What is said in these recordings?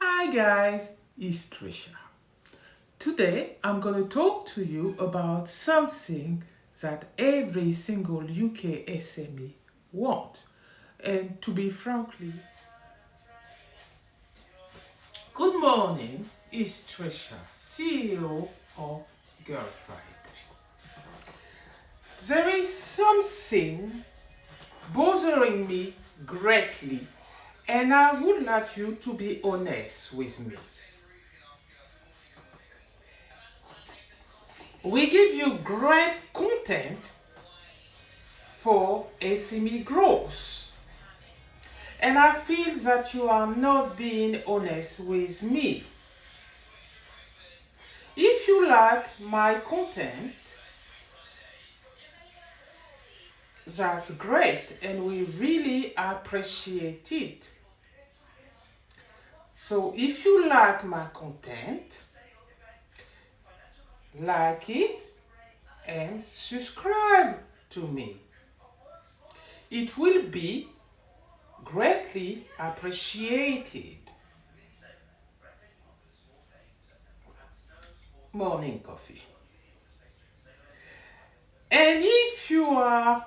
Hi guys, it's Trisha. Today I'm going to talk to you about something that every single UK SME want. And to be frankly, good morning, it's Trisha, CEO of Girlfriend. There is something bothering me greatly, and I would like you to be honest with me. We give you great content for SME growth. And I feel that you are not being honest with me. If you like my content, that's great and we really appreciate it. So if you like my content, like it and subscribe to me. It will be greatly appreciated. Morning coffee. And if you are,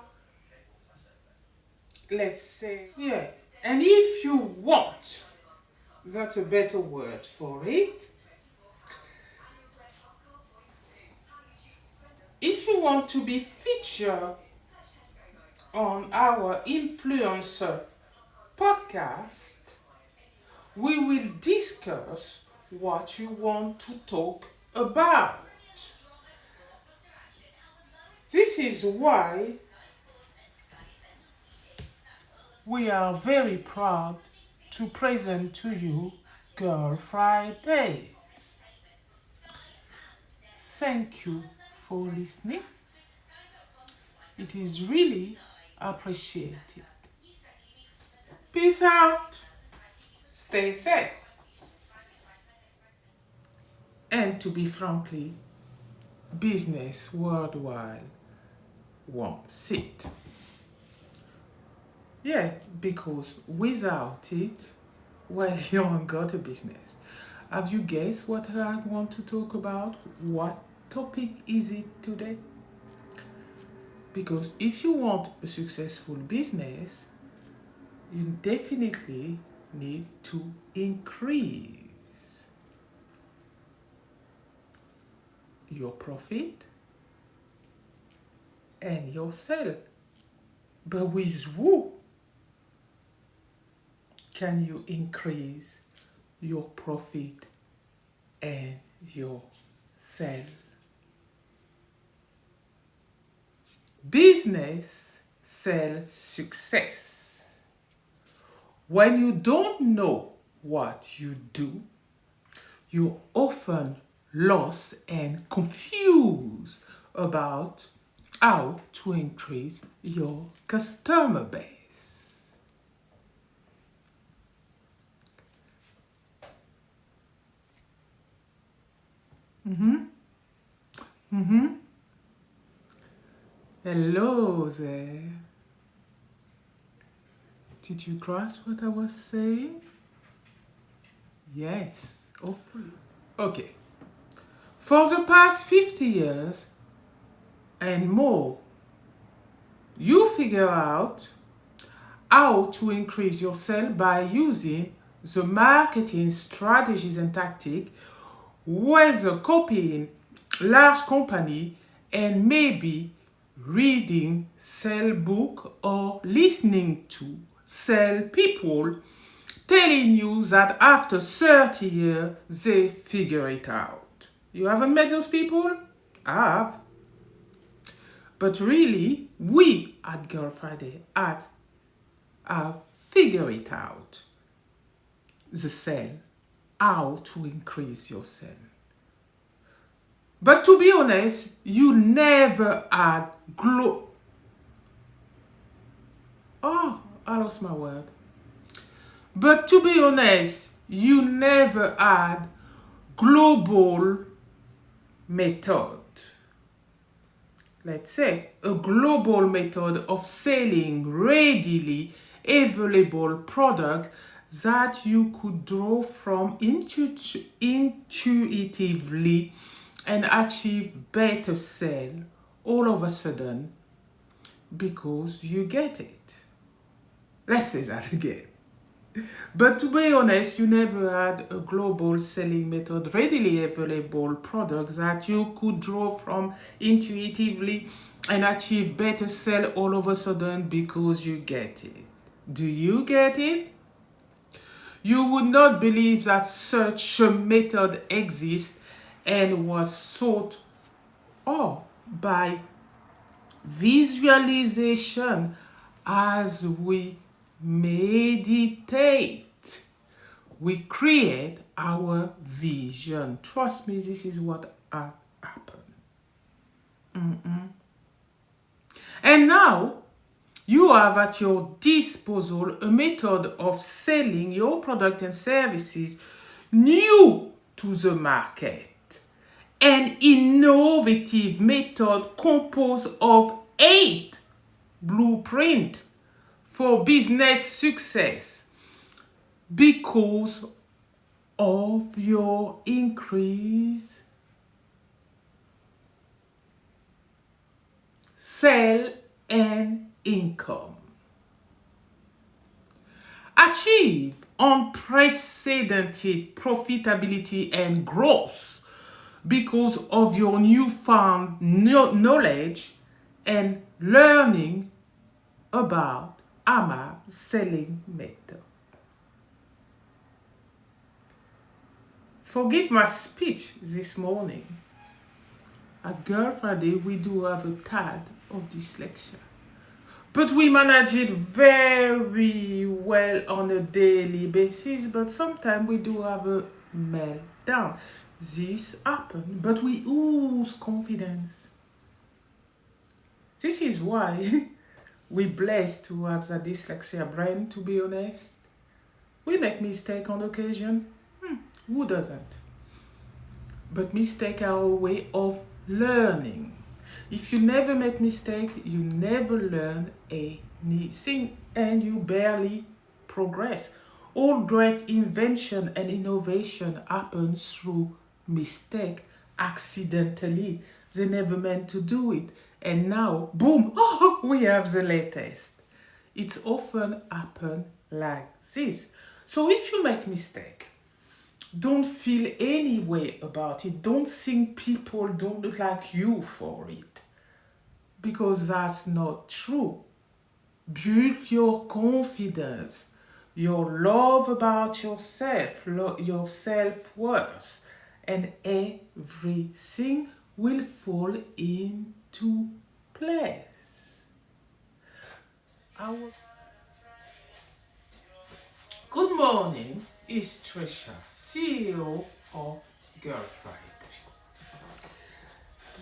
let's say, and if you want, that's a better word for it. If you want to be featured on our influencer podcast, we will discuss what you want to talk about. This is why we are very proud to present to you Girl Friday. Thank you for listening. It is really appreciated. Peace out. Stay safe. And to be frankly, business worldwide wants it. Yeah, because without it, well, you haven't got a business. Have you guessed what I want to talk about? What topic is it today? Because if you want a successful business, you definitely need to increase your profit and your sale. But with who can you increase your profit and your sale? Business sells success. When you don't know what you do, you're often lost and confused about how to increase your customer base. Hello there. Did you grasp what I was saying? Yes, hopefully. Okay. For the past 50 years and more, you figure out how to increase your sale by using the marketing strategies and tactics, whether copying large company and maybe reading sell book or listening to sell people telling you that after 30 years they figure it out. You haven't met those people? I have. But really, we at Girl Friday have figured it out. The sale, how to increase your sale. But to be honest, you never had I lost my word. But to be honest, you never had global method. Let's say a global method of selling readily available product that you could draw from intuitively and achieve better sale all of a sudden because you get it. Let's say that again. But to be honest, you never had a global selling method, readily available product that you could draw from intuitively and achieve better sale all of a sudden because you get it. Do you get it? You would not believe that such a method exists and was thought of by visualization as we meditate. We create our vision. Trust me, this is what happened. And now you have at your disposal a method of selling your product and services new to the market. An innovative method composed of 8 blueprints for business success because of your increased sale and income. Achieve unprecedented profitability and growth because of your newfound knowledge and learning about Amable Selling method. Forgive my speech this morning. At Girl Friday, we do have a tad of dyslexia. But we manage it very well on a daily basis, but sometimes we do have a meltdown. This happens, but we lose confidence. This is why we're blessed to have the dyslexia brain, to be honest. We make mistakes on occasion. Who doesn't? But mistakes are a way of learning. If you never make mistake, you never learn anything and you barely progress. All great invention and innovation happen through mistake, accidentally. They never meant to do it. And now, boom, we have the latest. It's often happen like this. So if you make mistake, don't feel any way about it. Don't think people don't look like you for it. Because that's not true. Build your confidence, your love about yourself, your self-worth, and everything will fall into place. Good morning, it's Trisha, CEO of Girl Friday.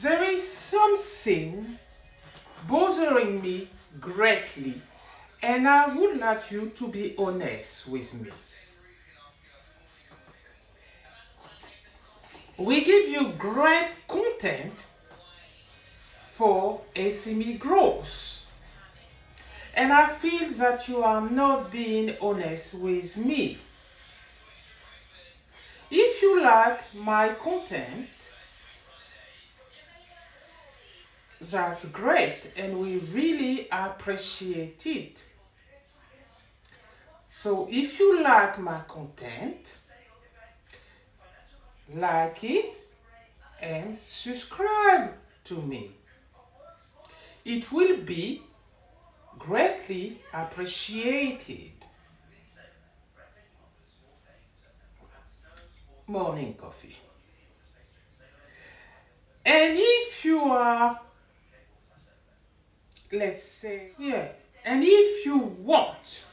There is something bothering me greatly, and I would like you to be honest with me. We give you great content for SME growth, and I feel that you are not being honest with me. If you like my content, that's great, and we really appreciate it. So if you like my content, like it and subscribe to me. It will be greatly appreciated. Morning coffee. And if you are, let's say, and if you want,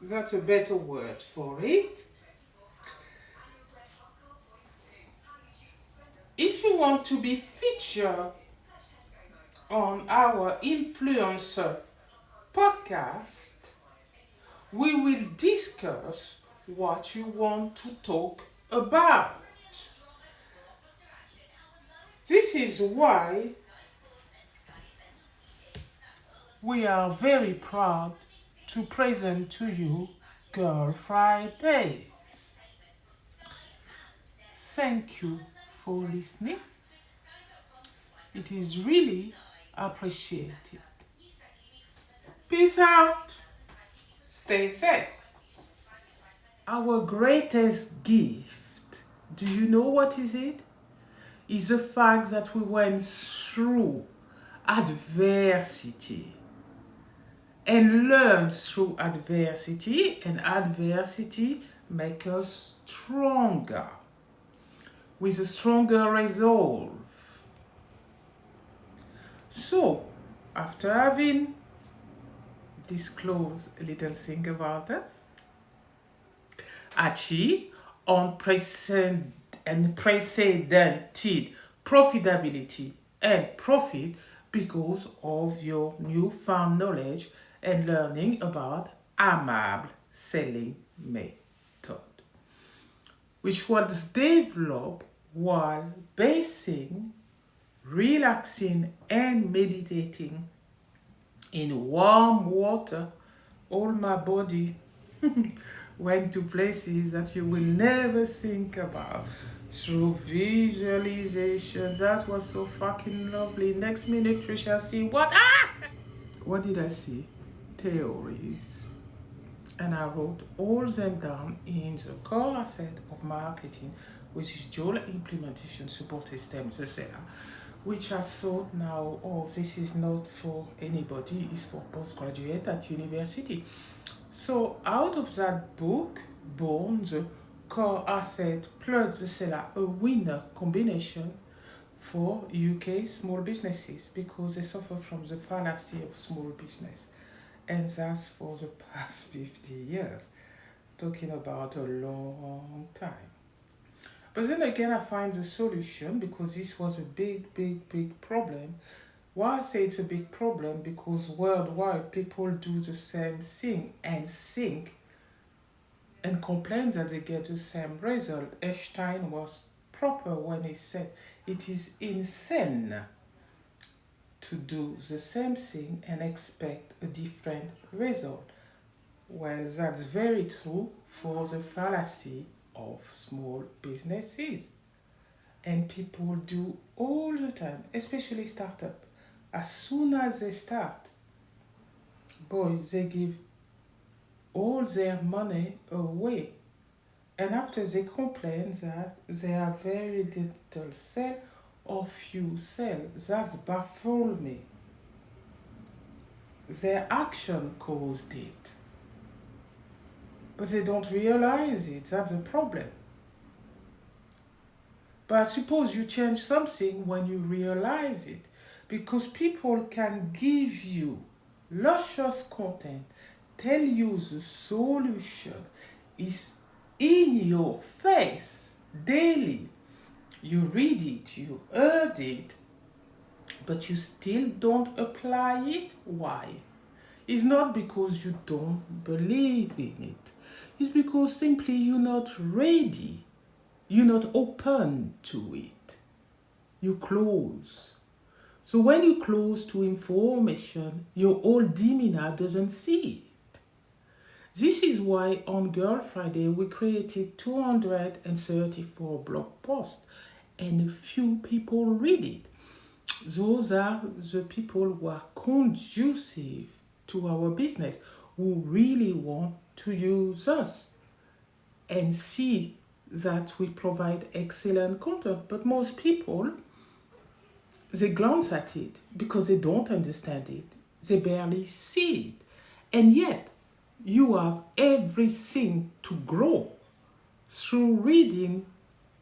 that's a better word for it. If you want to be featured on our influencer podcast, we will discuss what you want to talk about. This is why we are very proud to present to you Girl Friday. Thank you for listening. It is really appreciated. Peace out. Stay safe. Our greatest gift, do you know what is it? Is the fact that we went through adversity and learned through adversity, and adversity makes us stronger with a stronger resolve. So, after having disclosed a little thing about us, achieve unprecedented profitability and profit because of your newfound knowledge and learning about Amable Selling method, which was developed while basing, relaxing, and meditating in warm water. All my body went to places that you will never think about through visualization. That was so fucking lovely. Next minute we shall see what what did I see? Theories. And I wrote all them down in the core asset of marketing, which is dual implementation support system, the seller, which I thought now, oh, this is not for anybody, it's for postgraduate at university. So out of that book, born the core asset plus the seller, a winner combination for UK small businesses because they suffer from the fallacy of small business. And that's for the past 50 years, talking about a long time. But then again, I find the solution because this was a big problem. Why I say it's a big problem? Because worldwide people do the same thing and think and complain that they get the same result. Einstein was proper when he said it is insane to do the same thing and expect a different result. Well, that's very true for the fallacy of small businesses. And people do all the time, especially startup. As soon as they start, boy, they give all their money away. And after they complain that they have very little sale or few sell, that's baffled me. Their action caused it. But they don't realize it, that's a problem. But suppose you change something when you realize it, because people can give you luscious content, tell you the solution is in your face daily. You read it, you heard it, but you still don't apply it. Why? It's not because you don't believe in it. It's because simply you're not ready. You're not open to it. You close. So when you close to information, your whole demeanor doesn't see it. This is why on Girl Friday we created 234 blog posts and a few people read it. Those are the people who are conducive to our business, who really want to use us and see that we provide excellent content. But most people, they glance at it because they don't understand it. They barely see it. And yet, you have everything to grow through reading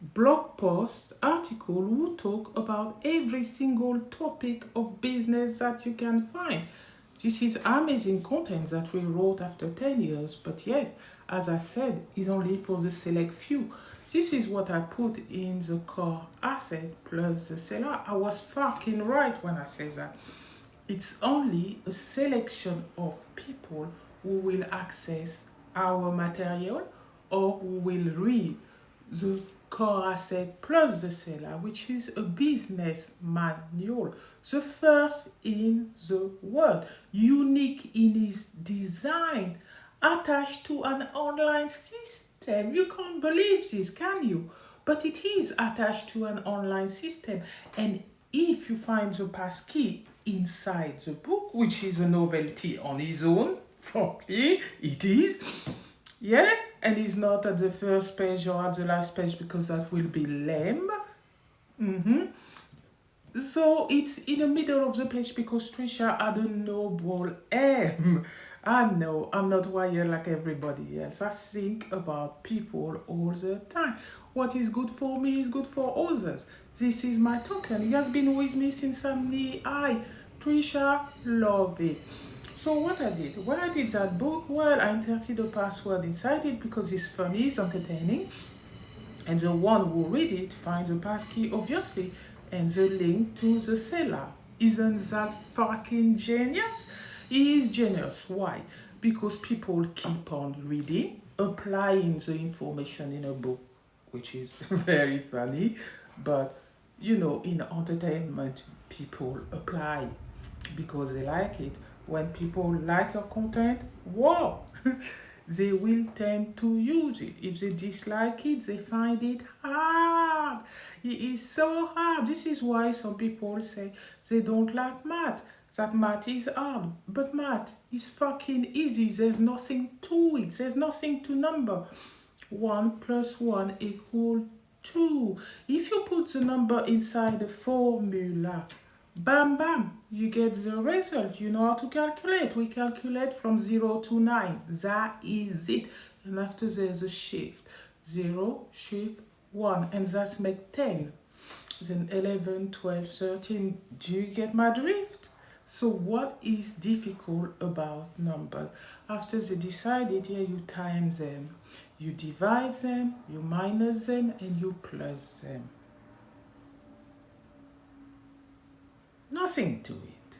blog posts, articles who talk about every single topic of business that you can find. This is amazing content that we wrote after 10 years, but yet, as I said, is only for the select few. This is what I put in the core asset plus the seller. I was fucking right when I said that. It's only a selection of people who will access our material or who will read the core asset plus the seller, which is a business manual, the first in the world, unique in its design, attached to an online system. You can't believe this, can you? But it is attached to an online system. And if you find the passkey inside the book, which is a novelty on its own, frankly, it is. Yeah, and it's not at the first page or at the last page because that will be lame. So it's in the middle of the page because Trisha had a noble aim. I know I'm not wired like everybody else. I think about people all the time. What is good for me is good for others. This is my token. He has been with me since I'm knee high. Trisha, love it. So what I did, when I did that book, well, I inserted a password inside it because it's funny, it's entertaining. And the one who read it finds the passkey, obviously, and the link to the seller. Isn't that fucking genius? He is genius. Why? Because people keep on reading, applying the information in a book, which is very funny. But, you know, in entertainment, people apply because they like it. When people like your content, wow, they will tend to use it. If they dislike it, they find it hard. It is so hard. This is why some people say they don't like math. That math is hard. But math is fucking easy. There's nothing to it. There's nothing to number. 1 + 1 = 2. If you put the number inside the formula, bam, bam, you get the result. You know how to calculate. We calculate from 0 to 9. That is it. And after there's a shift. 0, shift, 1. And that's make 10. Then 11, 12, 13. Do you get my drift? So what is difficult about numbers? After they decided, yeah, you times them. You divide them, you minus them, and you plus them. Nothing to it.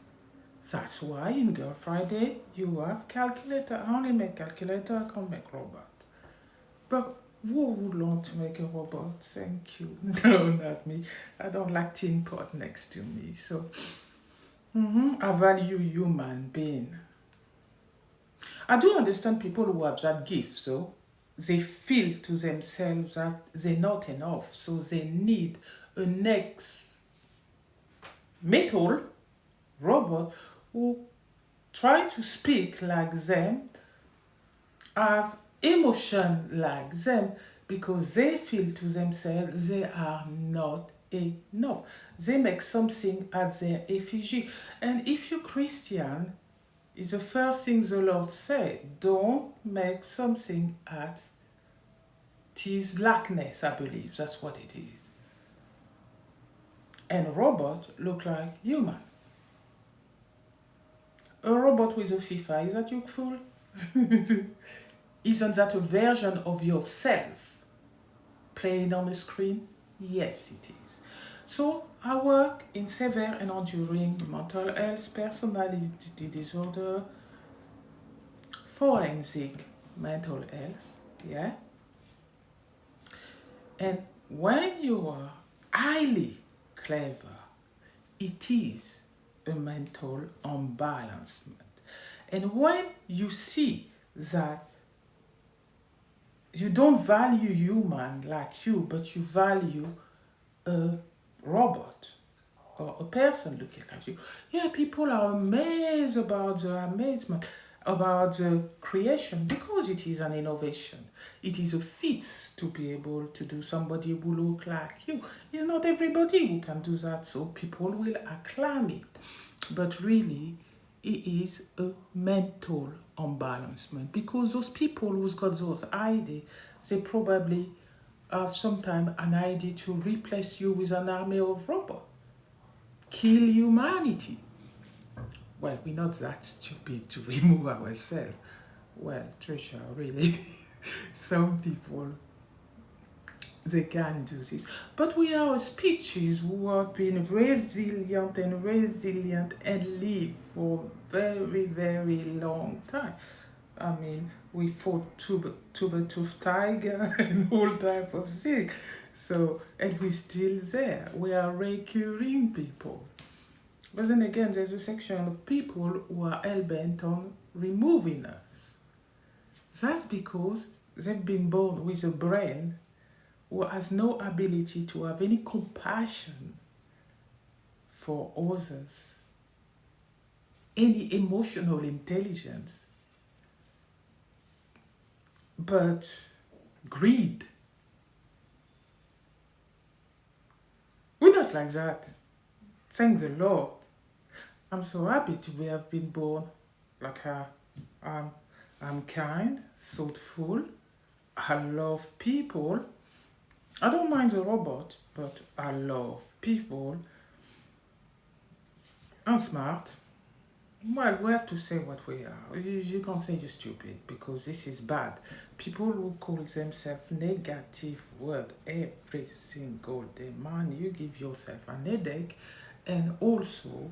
That's why in Girl Friday you have calculator. I only make calculator, I can't make robot. But who would want to make a robot? Thank you. No, not me. I don't like tin pot next to me. So I value human being. I do understand people who have that gift, so they feel to themselves that they're not enough, so they need a next metal robot who try to speak like them, have emotion like them, because they feel to themselves they are not enough. They make something at their effigy. And if you're Christian, it's the first thing the Lord said, don't make something at his likeness, I believe. That's what it is. And robot look like human. A robot with a FIFA, is that useful? Isn't that a version of yourself playing on the screen? Yes, it is. So I work in severe and enduring mental health, personality disorder, forensic mental health, yeah? And when you are highly clever, it is a mental unbalancement. And when you see that you don't value human like you, but you value a robot or a person looking like you, yeah, people are amazed about the amazement, about the creation, because it is an innovation. It is a feat to be able to do somebody who look like you. It's not everybody who can do that, so people will acclaim it. But really, it is a mental unbalancement, because those people who's got those ideas, they probably have sometimes an idea to replace you with an army of robots. Kill humanity. Well, we're not that stupid to remove ourselves. Well, Trisha, really, some people, they can do this. But we are a species who have been resilient and live for a very, very long time. I mean, we fought tuber-toothed tiger and all type of things. So, and we're still there. We are recurring people. But then again, there's a section of people who are hell-bent on removing us. That's because they've been born with a brain who has no ability to have any compassion for others, any emotional intelligence, but greed. We're not like that. Thank the Lord. I'm so happy to have been born like her. I'm, I'm kind, thoughtful. I love people. I don't mind the robot, but I love people. I'm smart. Well, we have to say what we are. You can't say you're stupid because this is bad. People who call themselves negative word every single day, man, you give yourself an headache, and also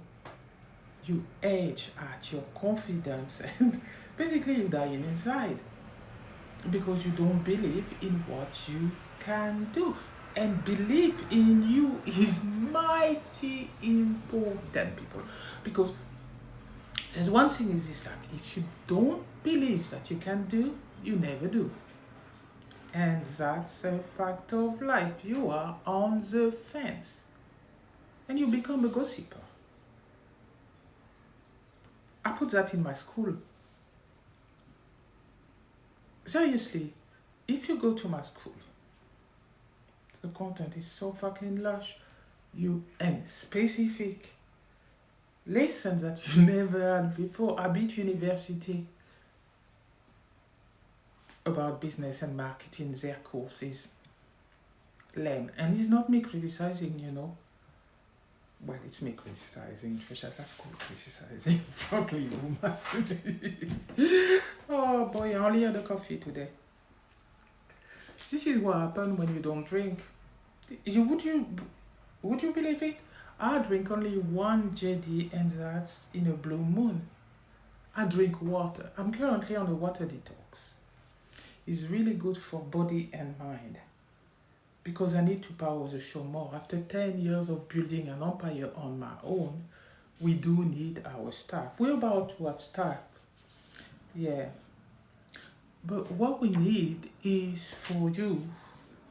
you age at your confidence and basically you're dying inside because you don't believe in what you can do. And belief in you is mighty important, people. Because there's one thing is this, like, if you don't believe that you can do, you never do. And that's a fact of life. You are on the fence and you become a gossiper. I put that in my school. Seriously, if you go to my school, the content is so fucking lush, and specific lessons that you never had before. I beat university about business and marketing, their courses lame. And it's not me criticizing, you know. Well, it's me criticizing. Trisha, that's called criticizing. Fucking woman. Oh boy, I only had a coffee today. This is what happens when you don't drink. Would you believe it? I drink only one JD and that's in a blue moon. I drink water. I'm currently on a water detox. It's really good for body and mind because I need to power the show more. After 10 years of building an empire on my own, we do need our staff. We're about to have staff. Yeah. But what we need is for you,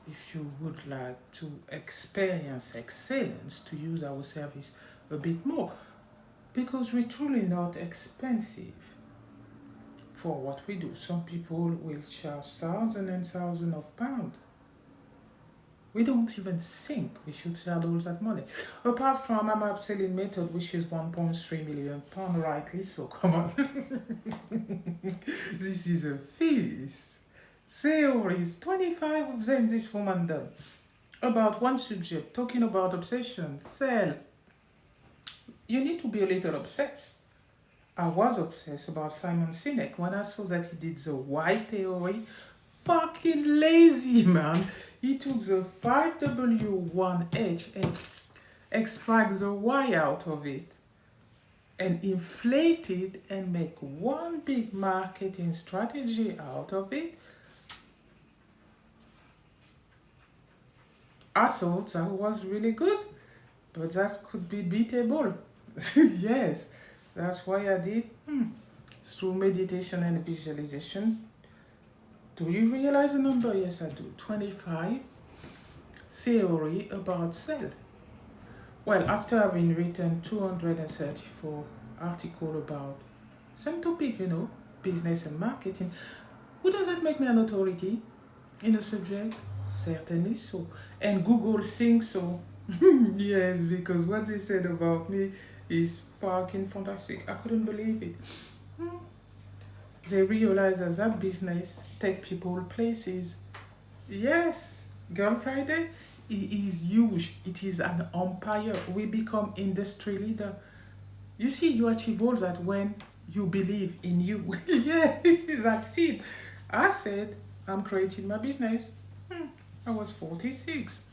if you would like to experience excellence, to use our service a bit more because we're truly not expensive for what we do. Some people will charge thousands and thousands of pounds. We don't even think we should charge all that money. Apart from Amable Selling method, which is 1.3 million pounds, rightly so. Come on. This is a feast. Theories, 25 of them this woman done. About one subject, talking about obsession, sell. You need to be a little obsessed. I was obsessed about Simon Sinek when I saw that he did the why theory. Fucking lazy, man. He took the 5W1H and extract the Y out of it and inflate it and make one big marketing strategy out of it. I thought that was really good, but that could be beatable. Yes, that's why I did through meditation and visualization. Do you realize the number? Yes, I do. 25 theory about sell. Well, after having written 234 articles about some topic, you know, business and marketing, who does that make me an authority in a subject? Certainly so. And Google thinks so. Yes, because what they said about me is fucking fantastic. I couldn't believe it. They realize that business take people places. Yes, Girl Friday, it is huge. It is an empire. We become industry leader. You see, you achieve all that when you believe in you. Yeah, that's it. I said, I'm creating my business. I was 46.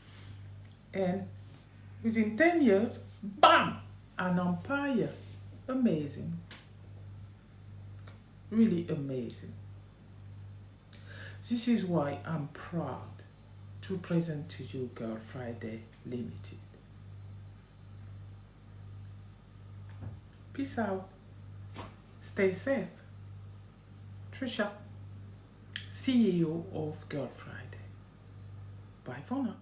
And within 10 years, bam, an empire. Amazing. Really amazing. This is why I'm proud to present to you Girl Friday Limited. Peace out. Stay safe. Trisha. CEO of Girl Friday. Bye for now.